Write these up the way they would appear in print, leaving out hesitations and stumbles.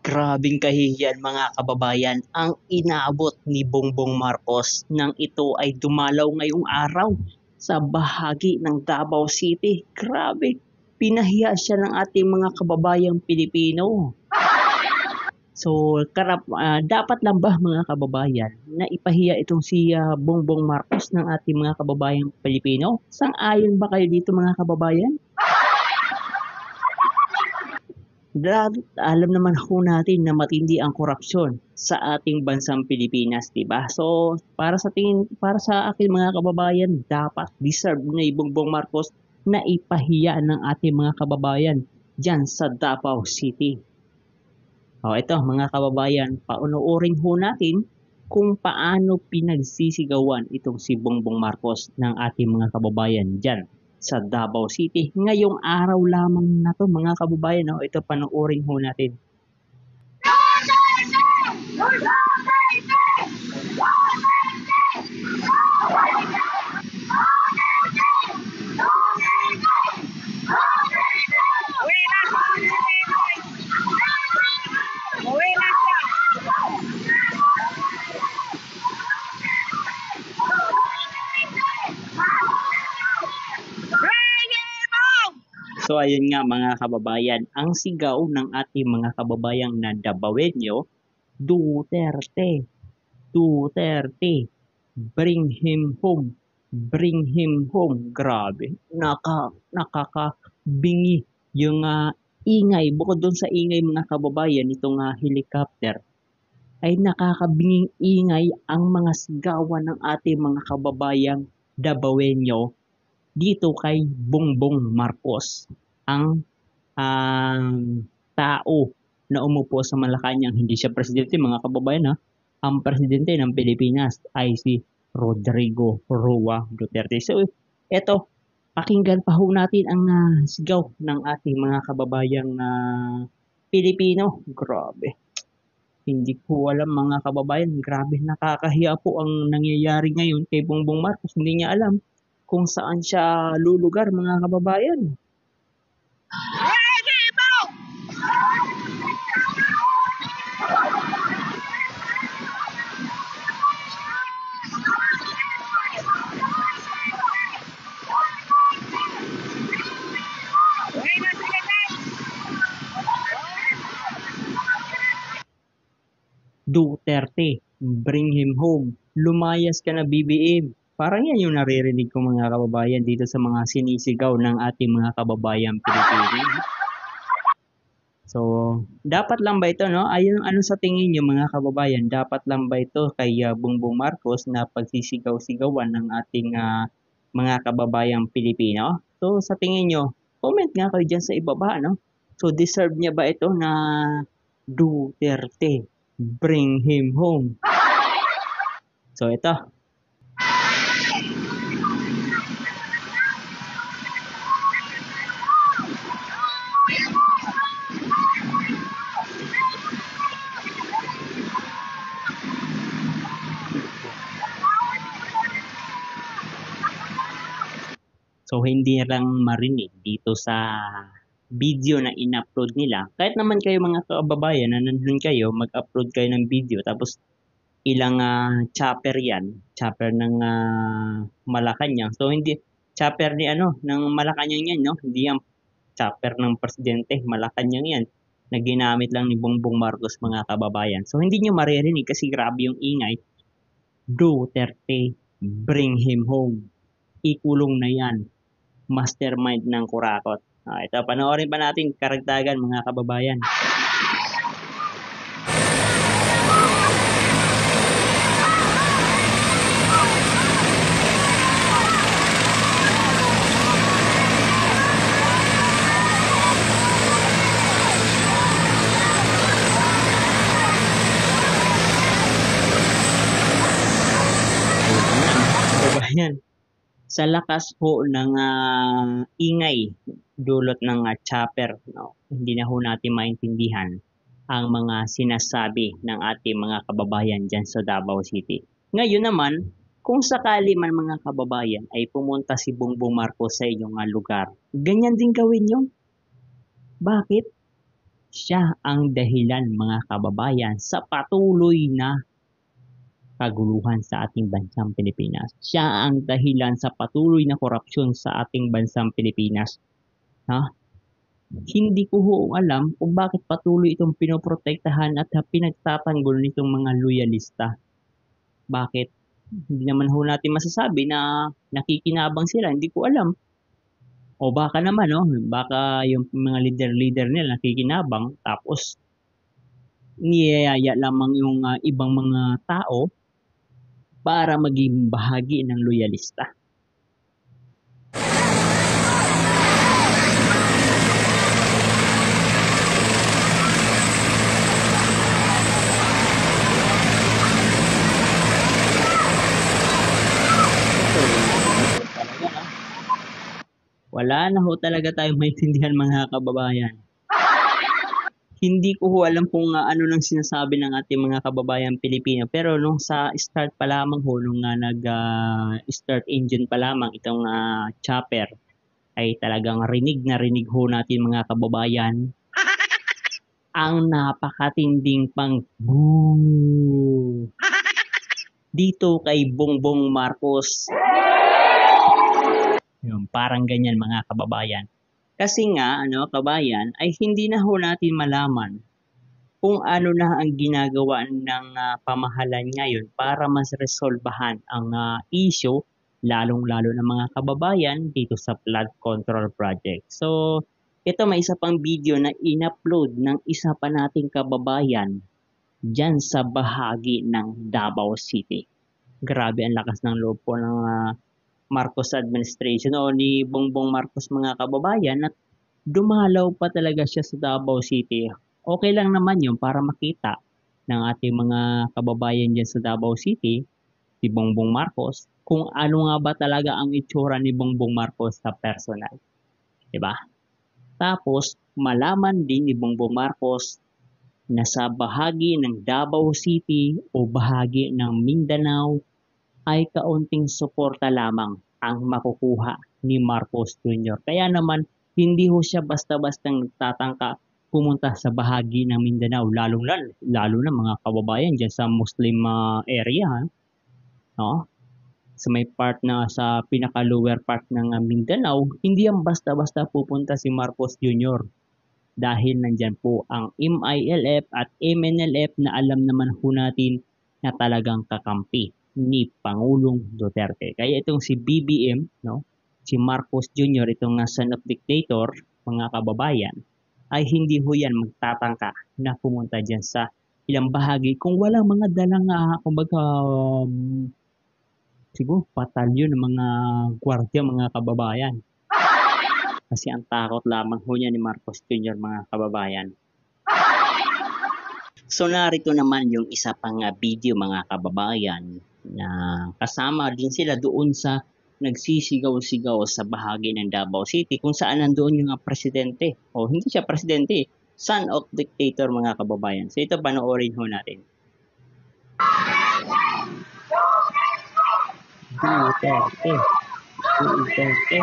Grabeng kahihiyan mga kababayan ang inaabot ni Bongbong Marcos nang ito ay dumalaw ngayong araw sa bahagi ng Davao City. Grabe, pinahiya siya ng ating mga kababayang Pilipino. So, dapat lang ba mga kababayan na ipahiya itong si Bongbong Marcos ng ating mga kababayang Pilipino? Sang-ayon ba kayo dito mga kababayan? Alam naman ho natin na matindi ang korupsyon sa ating bansang Pilipinas, 'di ba? So, para sa akin mga kababayan, dapat deserve ni Bongbong Marcos na ipahiya ng ating mga kababayan diyan sa Davao City. O ito mga kababayan, paunuorin ho natin kung paano pinagsisigawan itong si Bongbong Marcos ng ating mga kababayan diyan sa Davao City. Ngayong araw lamang na to mga kababayan. No? Ito panoorin ho natin. So ayun nga mga kababayan, ang sigaw ng ating mga kababayang na Davaoenyo, Duterte, Duterte, bring him home, bring him home. Grabe, nakakabingi yung ingay. Bukod doon sa ingay mga kababayan, itong helicopter, ay nakakabinging ingay ang mga sigawan ng ating mga kababayang Davaoenyo dito kay Bongbong Marcos, ang tao na umupo sa Malacanang. Hindi siya presidente mga kababayan ang presidente ng Pilipinas ay si Rodrigo Roa Duterte. So eto, pakinggan pa ho natin ang sigaw ng ating mga kababayang Pilipino. Grabe. Hindi ko alam mga kababayan, grabe nakakahiya po ang nangyayari ngayon kay Bongbong Marcos. Hindi niya alam kung saan siya lulugar mga kababayan. Duterte, bring him home. Lumayas ka na BBM. Parang yan yung naririnig ko mga kababayan dito sa mga sinisigaw ng ating mga kababayan Pilipino. So, dapat lang ba ito, no? Ayun, ano sa tingin niyo mga kababayan, dapat lang ba ito kay Bongbong Marcos na pagsisigaw-sigawan ng ating mga kababayang Pilipino? So, sa tingin niyo, comment nga kayo dyan sa ibaba, no? So, deserve niya ba ito na Duterte, bring him home? So, ito. So, hindi lang marinig dito sa video na in-upload nila. Kahit naman kayo mga kababayan na nandun kayo, mag-upload kayo ng video. Tapos, ilang chopper yan. Chopper ng Malacanang. So, hindi, chopper ni ng Malacanang yan, no? Hindi yan chopper ng presidente. Malacanang yan. Na ginamit lang ni Bongbong Marcos mga kababayan. So, hindi nyo maririnig kasi grabe yung ingay. Duterte, bring him home. Ikulong na yan. Mastermind ng kurakot. Ito, panoorin pa natin karagdagan mga kababayan. Kababayan, sa lakas po ng ingay dulot ng chopper, no? Hindi na ho natin maintindihan ang mga sinasabi ng ating mga kababayan dyan sa Davao City. Ngayon naman, kung sakali man mga kababayan ay pumunta si Bongbong Marcos sa inyong lugar, ganyan din gawin nyo. Bakit? Siya ang dahilan mga kababayan sa patuloy na kaguluhan sa ating bansang Pilipinas. Siya ang dahilan sa patuloy na korupsyon sa ating bansang Pilipinas. Ha? Hindi ko ho alam kung bakit patuloy itong pinoprotektahan at pinagtatanggol nitong mga loyalista. Bakit? Hindi naman ho natin masasabi na nakikinabang sila. Hindi ko alam. O baka naman, no? Baka yung mga leader-leader nila nakikinabang tapos niyayaya lamang yung ibang mga tao para maging bahagi ng loyalista. Wala na ho talaga tayong maintindihan mga kababayan. Hindi ko ho alam kung ano nang sinasabi ng ating mga kababayan Pilipino. Pero nung sa start pa lamang ho, nung start engine pa lamang itong chopper, ay talagang rinig na rinig ho natin mga kababayan ang napakatinding pang boo dito kay Bongbong Marcos. Yung parang ganyan mga kababayan. Kasi nga, kabayan, ay hindi na ho natin malaman kung ano na ang ginagawa ng pamahalan ngayon para mas resolbahan ang issue, lalong-lalo ng mga kababayan dito sa flood control project. So, ito may isa pang video na in-upload ng isa pa nating kababayan dyan sa bahagi ng Davao City. Grabe ang lakas ng loob po ng Marcos administration o ni Bongbong Marcos mga kababayan at dumalaw pa talaga siya sa Davao City. Okay lang naman yun para makita ng ating mga kababayan dyan sa Davao City, si Bongbong Marcos, kung ano nga ba talaga ang itsura ni Bongbong Marcos sa personal. Diba? Tapos, malaman din ni Bongbong Marcos na sa bahagi ng Davao City o bahagi ng Mindanao ay kaunting suporta lamang ang makukuha ni Marcos Jr. Kaya naman, hindi ho siya basta-basta tatangka pumunta sa bahagi ng Mindanao, lalo na mga kababayan dyan sa Muslim area, no? Sa may part na sa pinaka-lower part ng Mindanao, hindi yan basta-basta pupunta si Marcos Jr. Dahil nandyan po ang MILF at MNLF na alam naman ho natin na talagang kakampi ni Pangulong Duterte. Kaya itong si BBM, no, si Marcos Jr., itong son of dictator, mga kababayan, ay hindi ho yan magtatangka na pumunta dyan sa ilang bahagi kung walang mga dalang, siguro patalyon ng mga gwardiya, mga kababayan. Kasi ang takot lamang ho niya ni Marcos Jr., mga kababayan. So narito naman yung isa pang video mga kababayan na kasama din sila doon sa nagsisigaw-sigaw sa bahagi ng Davao City kung saan nandoon yung presidente. O hindi siya presidente, son of dictator mga kababayan. So ito panoorin ho natin. Duterte. Duterte.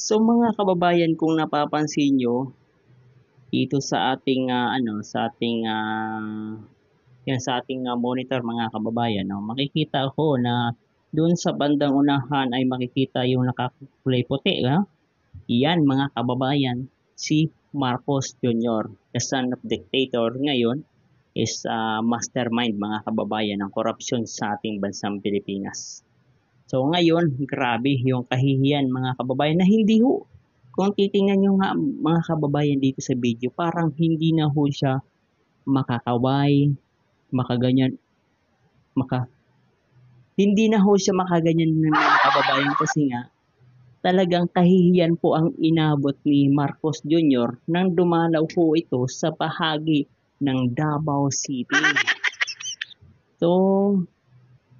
So mga kababayan, kung napapansin nyo dito sa ating monitor mga kababayan, no, makikita ko na doon sa bandang unahan ay makikita yung nakakulay puti, no? Iyan mga kababayan, si Marcos Jr., the son of dictator ngayon is mastermind mga kababayan ng korupsyon sa ating bansang Pilipinas. So ngayon, grabe yung kahihiyan mga kababayan na hindi ho. Kung titingnan nyo nga mga kababayan dito sa video, parang hindi na ho siya makakaway, makaganyan, hindi na ho siya makaganyan ng mga kababayan kasi nga talagang kahihiyan po ang inabot ni Marcos Jr. nang dumalaw po ito sa bahagi ng Davao City. So,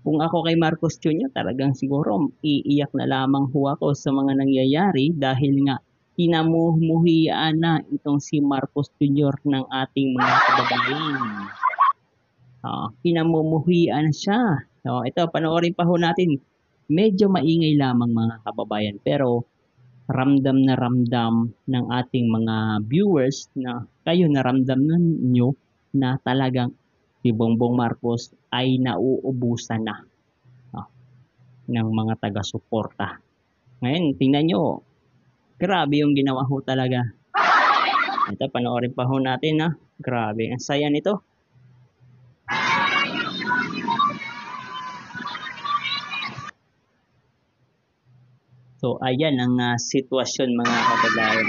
kung ako kay Marcos Jr., talagang siguro iiyak na lamang ho ako sa mga nangyayari dahil nga kinamumuhian na itong si Marcos Jr. ng ating mga kababayan. Kinamumuhian siya. So, ito, panoorin pa ho natin. Medyo maingay lamang mga kababayan, pero ramdam na ramdam ng ating mga viewers na kayo naramdaman nyo na talagang si Bongbong Marcos ay nauubusan na ng mga taga-suporta. Ngayon, tingnan nyo, grabe yung ginawa ho talaga. Ito, panoorin pa ho natin Grabe, ang saya nito. So, ayan ang sitwasyon mga kababayan.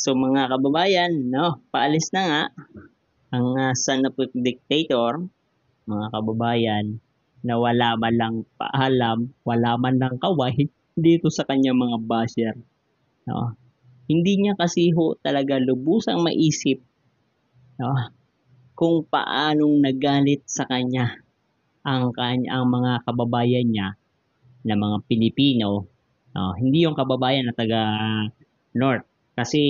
So mga kababayan, paalis na nga ang son of a dictator, mga kababayan, na wala man lang paalam, wala man lang kaway dito sa kanyang mga basher. Hindi niya kasi ho talaga lubusang maisip kung paanong nagalit sa kanya ang mga kababayan niya na mga Pilipino. Hindi yung kababayan na taga North. Kasi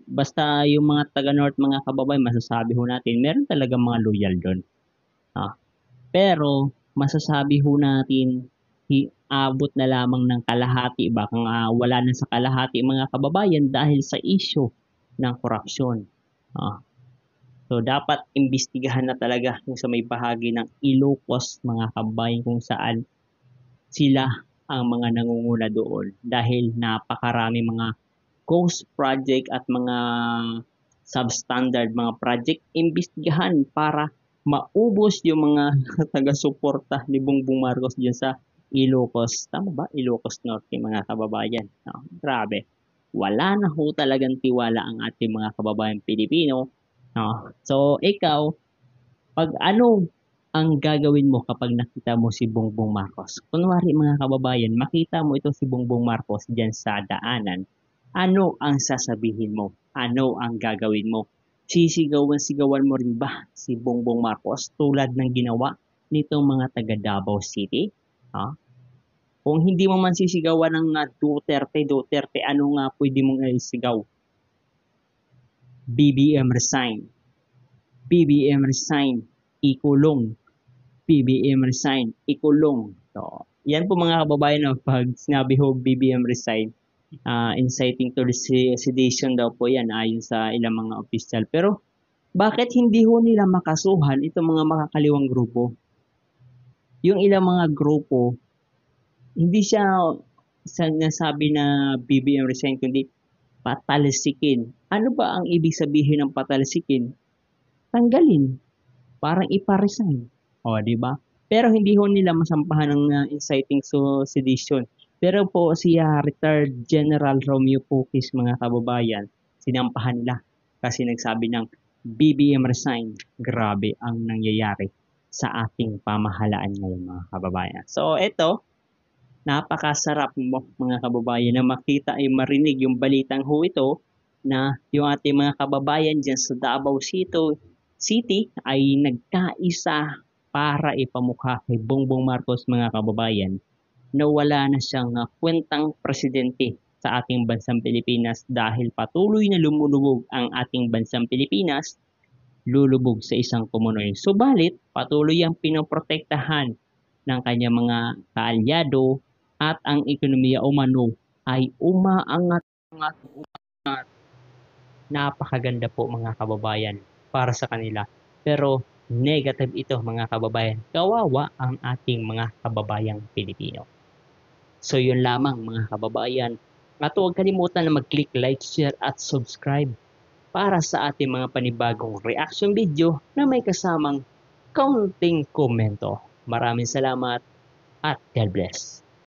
basta yung mga taga-North, mga kababayan, masasabi ho natin, meron talaga mga loyal doon. Pero masasabi ho natin, abot na lamang ng kalahati, baka wala na sa kalahati mga kababayan dahil sa issue ng korupsyon. So dapat imbestigahan na talaga kung sa may bahagi ng Ilocos, mga kababayan, kung saan sila ang mga nangunguna doon dahil napakarami mga ghost project at mga substandard mga project, imbestigahan para maubos yung mga taga-suporta ni Bongbong Marcos dyan sa Ilocos. Tama ba? Ilocos Norte, mga kababayan. Grabe. Wala na ho talagang tiwala ang ating mga kababayan Pilipino. So, ikaw, pag ano ang gagawin mo kapag nakita mo si Bongbong Marcos? Kunwari mga kababayan, makita mo ito si Bongbong Marcos dyan sa daanan. Ano ang sasabihin mo? Ano ang gagawin mo? Sisigawan mo rin ba si Bongbong Marcos tulad ng ginawa nitong mga taga Davao City? Kung hindi mo man sisigawan ng Duterte, ano nga pwede mong isigaw? BBM resign. BBM resign, ikulong. BBM resign, ikulong. So, yan po mga kababayan, pag sinabi ho BBM resign, inciting to sedition daw po yan ayon sa ilang mga opisyal. Pero bakit hindi ho nila makasuhan itong mga makakaliwang grupo? Yung ilang mga grupo, hindi siya nasabi na BBM resign, kundi patalsikin. Ano ba ang ibig sabihin ng patalsikin? Tanggalin. Parang ipa-resign. Di ba? Pero hindi ho nila masampahan ng inciting to sedition. Pero po siya retired General Romeo Pukis, mga kababayan, sinampahan nila kasi nagsabi ng BBM resign. Grabe ang nangyayari sa ating pamahalaan ngayon, mga kababayan. So ito, napakasarap mo mga kababayan na makita ay marinig yung balitang ho ito na yung ating mga kababayan dyan sa Davao City ay nagkaisa para ipamukha kay Bongbong Marcos, mga kababayan, na wala na siyang kwentang presidente sa ating bansang Pilipinas dahil patuloy na lumulubog ang ating bansang Pilipinas, lulubog sa isang kumunoy. Subalit, patuloy ang pinoprotektahan ng kanyang mga kaalyado at ang ekonomiya umano ay umaangat. Napakaganda po mga kababayan para sa kanila. Pero negative ito mga kababayan. Kawawa ang ating mga kababayang Pilipino. So yun lamang mga kababayan. At huwag kalimutan na mag-click, like, share at subscribe para sa ating mga panibagong reaction video na may kasamang kaunting komento. Maraming salamat at God bless.